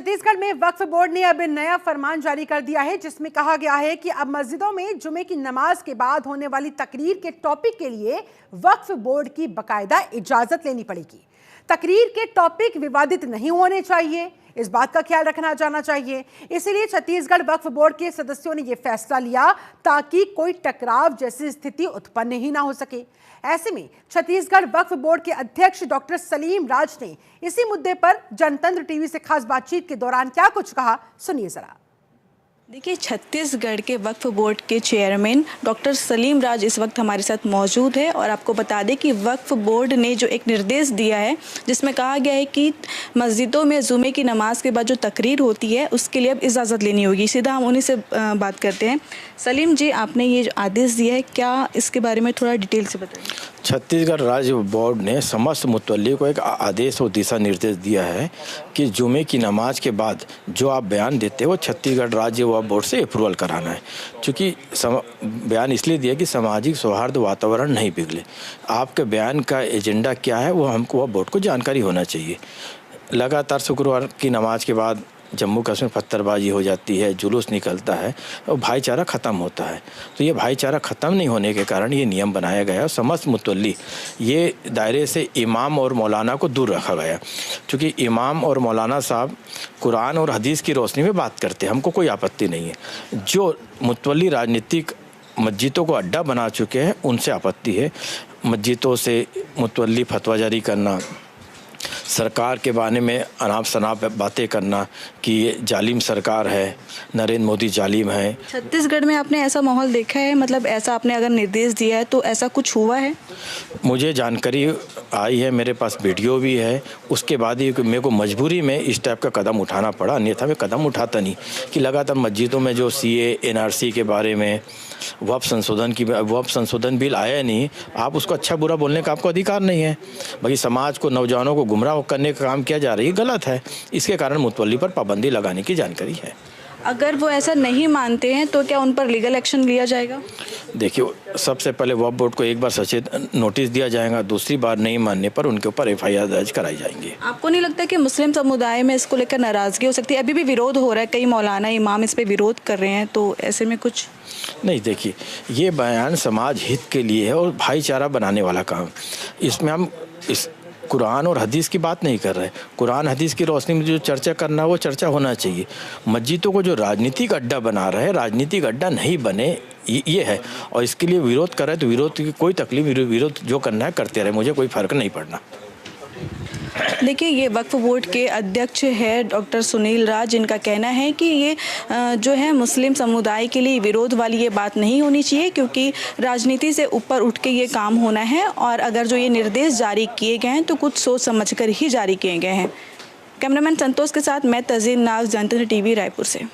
छत्तीसगढ़ में वक्फ बोर्ड ने अब नया फरमान जारी कर दिया है, जिसमें कहा गया है कि अब मस्जिदों में जुमे की नमाज के बाद होने वाली तकरीर के टॉपिक के लिए वक्फ बोर्ड की बकायदा इजाजत लेनी पड़ेगी। तकरीर के टॉपिक विवादित नहीं होने चाहिए, इस बात का ख्याल रखना जाना चाहिए। इसीलिए छत्तीसगढ़ वक्फ बोर्ड के सदस्यों ने यह फैसला लिया ताकि कोई टकराव जैसी स्थिति उत्पन्न ही ना हो सके। ऐसे में छत्तीसगढ़ वक्फ बोर्ड के अध्यक्ष डॉक्टर सलीम राज ने इसी मुद्दे पर जनतंत्र टीवी से खास बातचीत के दौरान क्या कुछ कहा, सुनिए जरा। देखिए, छत्तीसगढ़ के वक्फ बोर्ड के चेयरमैन डॉक्टर सलीम राज इस वक्त हमारे साथ मौजूद है और आपको बता दें कि वक्फ बोर्ड ने जो एक निर्देश दिया है जिसमें कहा गया है कि मस्जिदों में जुमे की नमाज के बाद जो तकरीर होती है उसके लिए अब इजाज़त लेनी होगी। सीधा हम उन्हीं से बात करते हैं। सलीम जी, आपने ये जो आदेश दिया है, क्या इसके बारे में थोड़ा डिटेल से बताइए। छत्तीसगढ़ राज्य बोर्ड ने समस्त मुतल्लिक़ को एक आदेश और दिशा निर्देश दिया है कि जुमे की नमाज के बाद जो आप बयान देते हो छत्तीसगढ़ राज्य वक्फ बोर्ड से अप्रूवल कराना है। चूँकि बयान इसलिए दिया कि सामाजिक सौहार्द वातावरण नहीं बिगड़े। आपके बयान का एजेंडा क्या है वो हमको वक्फ बोर्ड को जानकारी होना चाहिए। लगातार शुक्रवार की नमाज के बाद जम्मू कश्मीर पत्थरबाजी हो जाती है, जुलूस निकलता है और भाईचारा ख़त्म होता है। तो ये भाईचारा ख़त्म नहीं होने के कारण ये नियम बनाया गया और समस्त मुतल्ली ये दायरे से इमाम और मौलाना को दूर रखा गया। क्योंकि इमाम और मौलाना साहब कुरान और हदीस की रोशनी में बात करते हैं, हमको कोई आपत्ति नहीं है। जो मुतल्ली राजनीतिक मस्जिदों को अड्डा बना चुके हैं उनसे आपत्ति है। मस्जिदों से मुतल्ली फतवा जारी करना, सरकार के बारे में अनाप शनाप बातें करना कि ये जालिम सरकार है, नरेंद्र मोदी जालिम है। छत्तीसगढ़ में आपने ऐसा माहौल देखा है? मतलब ऐसा आपने अगर निर्देश दिया है तो ऐसा कुछ हुआ है? मुझे जानकारी आई है, मेरे पास वीडियो भी है। उसके बाद ही मेरे को मजबूरी में इस टाइप का कदम उठाना पड़ा, अन्यथा मैं कदम उठाता नहीं। कि लगातार मस्जिदों में जो CA NRC के बारे में वक्फ संशोधन बिल आया नहीं, आप उसको अच्छा बुरा बोलने का आपको अधिकार नहीं है। बाकी समाज को, नौजवानों को गुमराह करने का काम किया जा रही है, गलत है। इसके कारण मुतवल्ली पर पाबंदी लगाने की जानकारी है। अगर वो ऐसा नहीं मानते हैं तो क्या उन पर लीगल एक्शन लिया जाएगा? देखिए, सबसे पहले वक्फ बोर्ड को एक बार सचेत नोटिस दिया जाएगा, दूसरी बार नहीं मानने पर उनके ऊपर FIR दर्ज कराई जाएंगी। आपको नहीं लगता कि मुस्लिम समुदाय में इसको लेकर नाराज़गी हो सकती है? अभी भी विरोध हो रहा है, कई मौलाना इमाम इस पर विरोध कर रहे हैं, तो ऐसे में कुछ नहीं। देखिए, ये बयान समाज हित के लिए है और भाईचारा बनाने वाला काम। इसमें हम इस कुरान और हदीस की बात नहीं कर रहे। कुरान हदीस की रोशनी में जो चर्चा करना वो चर्चा होना चाहिए। मस्जिदों को जो राजनीतिक अड्डा बना रहे, राजनीतिक अड्डा नहीं बने, ये है। और इसके लिए विरोध कर रहे तो विरोध की कोई तकलीफ, विरोध जो करना है करते रहे, मुझे कोई फ़र्क नहीं पड़ना। देखिए, ये वक्फ बोर्ड के अध्यक्ष है डॉक्टर सुनील राज, जिनका कहना है कि ये जो है मुस्लिम समुदाय के लिए विरोध वाली ये बात नहीं होनी चाहिए, क्योंकि राजनीति से ऊपर उठ के ये काम होना है। और अगर जो ये निर्देश जारी किए गए हैं तो कुछ सोच समझकर ही जारी किए गए हैं। कैमरामैन संतोष के साथ मैं तज़ीन नाग, जनतंत्र TV, रायपुर से।